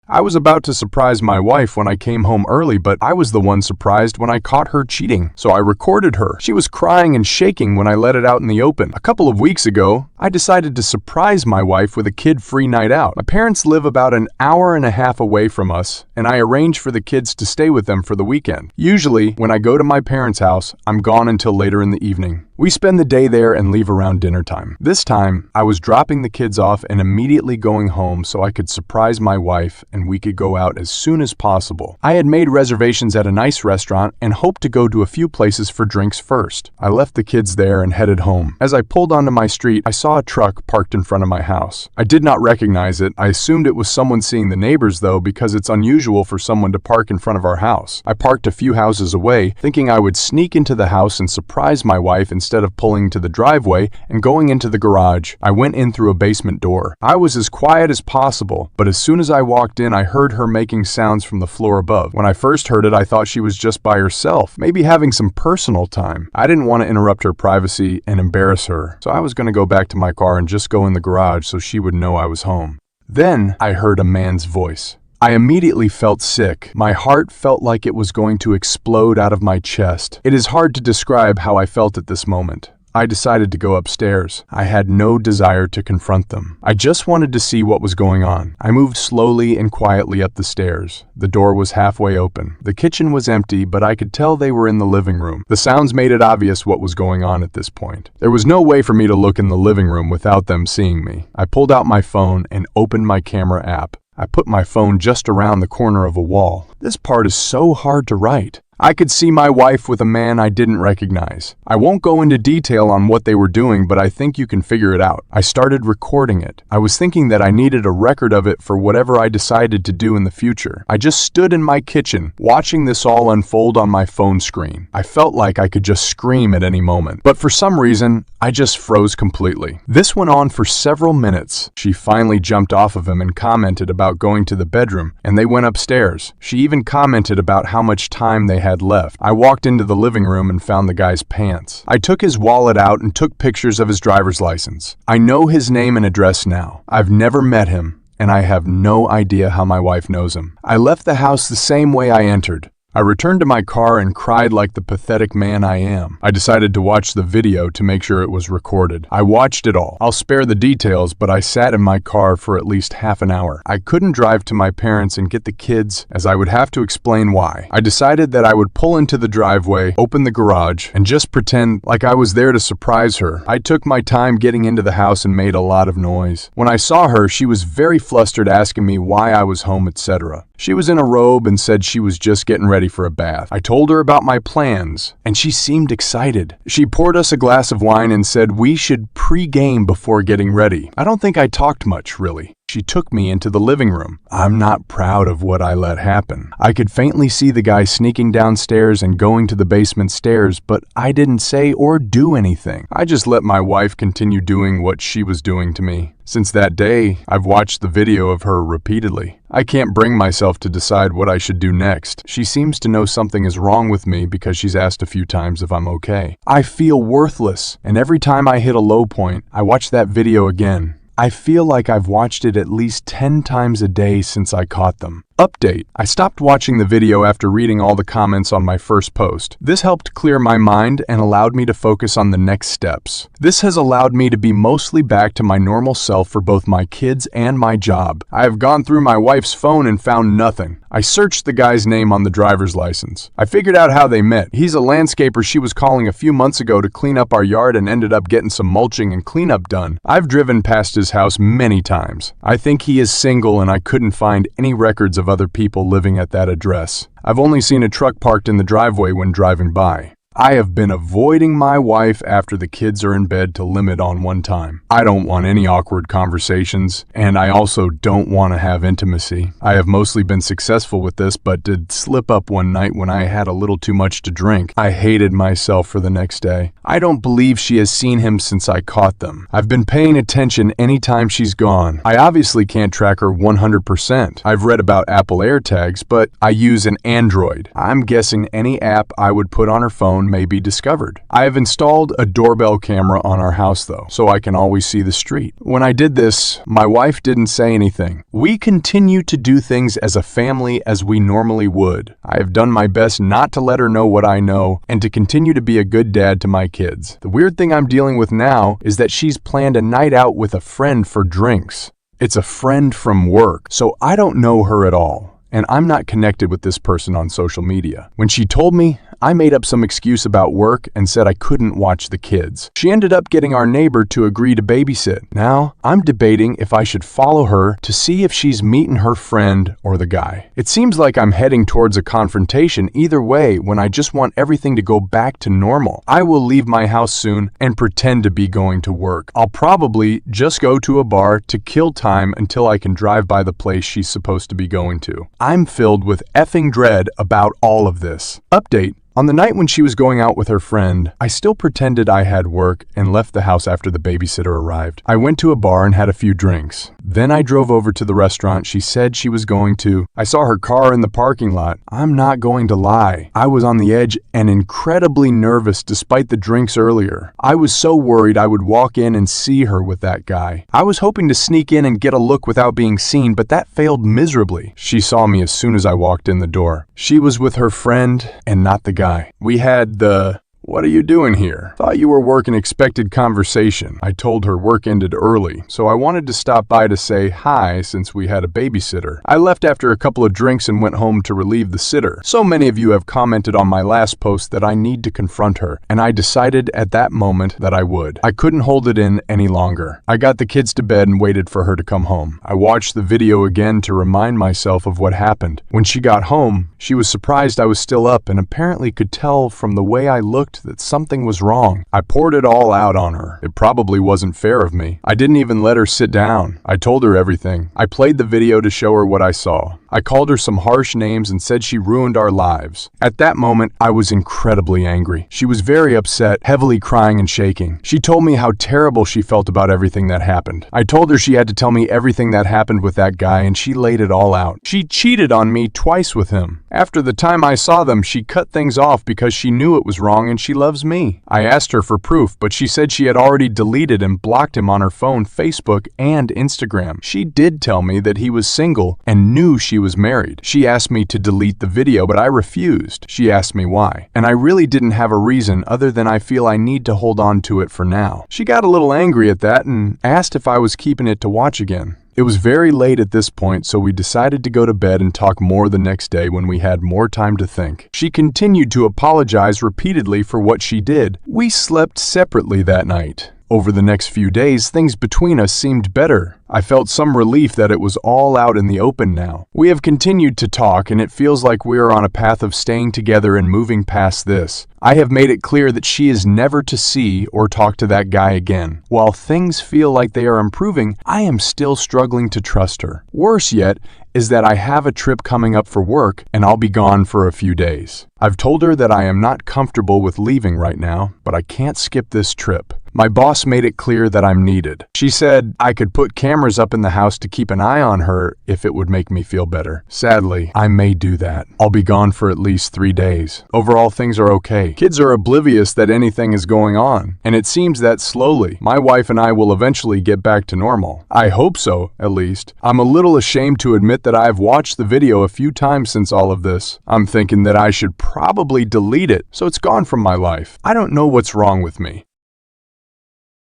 I was about to surprise my wife when I came home early, but I was the one surprised when I caught her cheating. So I recorded her. She was crying and shaking when I let it out in the open. A couple of weeks ago, I decided to surprise my wife with a kid-free night out. My parents live about an hour and a half away from us, and I arranged for the kids to stay with them for the weekend. Usually, when I go to my parents' house, I'm gone until later in the evening. We spend the day there and leave around dinner time. This time, I was dropping the kids off and immediately going home so I could surprise my wife and we could go out as soon as possible. I had made reservations at a nice restaurant and hoped to go to a few places for drinks first. I left the kids there and headed home. As I pulled onto my street, I saw a truck parked in front of my house. I did not recognize it. I assumed it was someone seeing the neighbors though, because it's unusual for someone to park in front of our house. I parked a few houses away, thinking I would sneak into the house and surprise my wife instead of pulling to the driveway and going into the garage. I went in through a basement door. I was as quiet as possible, but as soon as I walked in, I heard her making sounds from the floor above. When I first heard it, I thought she was just by herself, maybe having some personal time. I didn't want to interrupt her privacy and embarrass her, so I was going to go back to my car and just go in the garage so she would know I was home. Then I heard a man's voice. I immediately felt sick. My heart felt like it was going to explode out of my chest. It is hard to describe how I felt at this moment. I decided to go upstairs. I had no desire to confront them. I just wanted to see what was going on. I moved slowly and quietly up the stairs. The door was halfway open. The kitchen was empty, but I could tell they were in the living room. The sounds made it obvious what was going on at this point. There was no way for me to look in the living room without them seeing me. I pulled out my phone and opened my camera app. I put my phone just around the corner of a wall. This part is so hard to write. I could see my wife with a man I didn't recognize. I won't go into detail on what they were doing, but I think you can figure it out. I started recording it. I was thinking that I needed a record of it for whatever I decided to do in the future. I just stood in my kitchen, watching this all unfold on my phone screen. I felt like I could just scream at any moment, but for some reason, I just froze completely. This went on for several minutes. She finally jumped off of him and commented about going to the bedroom, and they went upstairs. She even commented about how much time they had left. I walked into the living room and found the guy's pants. I took his wallet out and took pictures of his driver's license. I know his name and address now. I've never met him, and I have no idea how my wife knows him. I left the house the same way I entered. I returned to my car and cried like the pathetic man I am. I decided to watch the video to make sure it was recorded. I watched it all. I'll spare the details, but I sat in my car for at least half an hour. I couldn't drive to my parents and get the kids, as I would have to explain why. I decided that I would pull into the driveway, open the garage, and just pretend like I was there to surprise her. I took my time getting into the house and made a lot of noise. When I saw her, she was very flustered, asking me why I was home, etc. She was in a robe and said she was just getting ready for a bath. I told her about my plans, and she seemed excited. She poured us a glass of wine and said we should pre-game before getting ready. I don't think I talked much, really. She took me into the living room. I'm not proud of what I let happen. I could faintly see the guy sneaking downstairs and going to the basement stairs, but I didn't say or do anything. I just let my wife continue doing what she was doing to me. Since that day, I've watched the video of her repeatedly. I can't bring myself to decide what I should do next. She seems to know something is wrong with me because she's asked a few times if I'm okay. I feel worthless, and every time I hit a low point, I watch that video again. I feel like I've watched it at least 10 times a day since I caught them. Update: I stopped watching the video after reading all the comments on my first post. This helped clear my mind and allowed me to focus on the next steps. This has allowed me to be mostly back to my normal self for both my kids and my job. I have gone through my wife's phone and found nothing. I searched the guy's name on the driver's license. I figured out how they met. He's a landscaper she was calling a few months ago to clean up our yard and ended up getting some mulching and cleanup done. I've driven past his house many times. I think he is single and I couldn't find any records of other people living at that address. I've only seen a truck parked in the driveway when driving by. I have been avoiding my wife after the kids are in bed to limit on one time. I don't want any awkward conversations, and I also don't want to have intimacy. I have mostly been successful with this, but did slip up one night when I had a little too much to drink. I hated myself for the next day. I don't believe she has seen him since I caught them. I've been paying attention anytime she's gone. I obviously can't track her 100%. I've read about Apple AirTags, but I use an Android. I'm guessing any app I would put on her phone phone may be discovered. I have installed a doorbell camera on our house though, so I can always see the street. When I did this, my wife didn't say anything. We continue to do things as a family as we normally would. I have done my best not to let her know what I know and to continue to be a good dad to my kids. The weird thing I'm dealing with now is that she's planned a night out with a friend for drinks. It's a friend from work, so I don't know her at all, and I'm not connected with this person on social media. When she told me, I made up some excuse about work and said I couldn't watch the kids. She ended up getting our neighbor to agree to babysit. Now, I'm debating if I should follow her to see if she's meeting her friend or the guy. It seems like I'm heading towards a confrontation either way when I just want everything to go back to normal. I will leave my house soon and pretend to be going to work. I'll probably just go to a bar to kill time until I can drive by the place she's supposed to be going to. I'm filled with effing dread about all of this. Update. On the night when she was going out with her friend, I still pretended I had work and left the house after the babysitter arrived. I went to a bar and had a few drinks. Then I drove over to the restaurant she said she was going to. I saw her car in the parking lot. I'm not going to lie. I was on the edge and incredibly nervous despite the drinks earlier. I was so worried I would walk in and see her with that guy. I was hoping to sneak in and get a look without being seen, but that failed miserably. She saw me as soon as I walked in the door. She was with her friend and not the guy. We had the "What are you doing here? Thought you were working expected" conversation. I told her work ended early, so I wanted to stop by to say hi since we had a babysitter. I left after a couple of drinks and went home to relieve the sitter. So many of you have commented on my last post that I need to confront her, and I decided at that moment that I would. I couldn't hold it in any longer. I got the kids to bed and waited for her to come home. I watched the video again to remind myself of what happened. When she got home, she was surprised I was still up and apparently could tell from the way I looked that something was wrong. I poured it all out on her. It probably wasn't fair of me. I didn't even let her sit down. I told her everything. I played the video to show her what I saw. I called her some harsh names and said she ruined our lives. At that moment, I was incredibly angry. She was very upset, heavily crying and shaking. She told me how terrible she felt about everything that happened. I told her she had to tell me everything that happened with that guy, and she laid it all out. She cheated on me twice with him. After the time I saw them, she cut things off because she knew it was wrong and she loves me. I asked her for proof, but she said she had already deleted and blocked him on her phone, Facebook, and Instagram. She did tell me that he was single and knew she was married. She asked me to delete the video, but I refused. She asked me why, and I really didn't have a reason other than I feel I need to hold on to it for now. She got a little angry at that and asked if I was keeping it to watch again. It was very late at this point, so we decided to go to bed and talk more the next day when we had more time to think. She continued to apologize repeatedly for what she did. We slept separately that night. Over the next few days, things between us seemed better. I felt some relief that it was all out in the open now. We have continued to talk, and it feels like we are on a path of staying together and moving past this. I have made it clear that she is never to see or talk to that guy again. While things feel like they are improving, I am still struggling to trust her. Worse yet is that I have a trip coming up for work, and I'll be gone for a few days. I've told her that I am not comfortable with leaving right now, but I can't skip this trip. My boss made it clear that I'm needed. She said I could put cameras up in the house to keep an eye on her if it would make me feel better. Sadly, I may do that. I'll be gone for at least 3 days. Overall, things are okay. Kids are oblivious that anything is going on, and it seems that slowly, my wife and I will eventually get back to normal. I hope so, at least. I'm a little ashamed to admit that I've watched the video a few times since all of this. I'm thinking that I should probably delete it so it's gone from my life. I don't know what's wrong with me.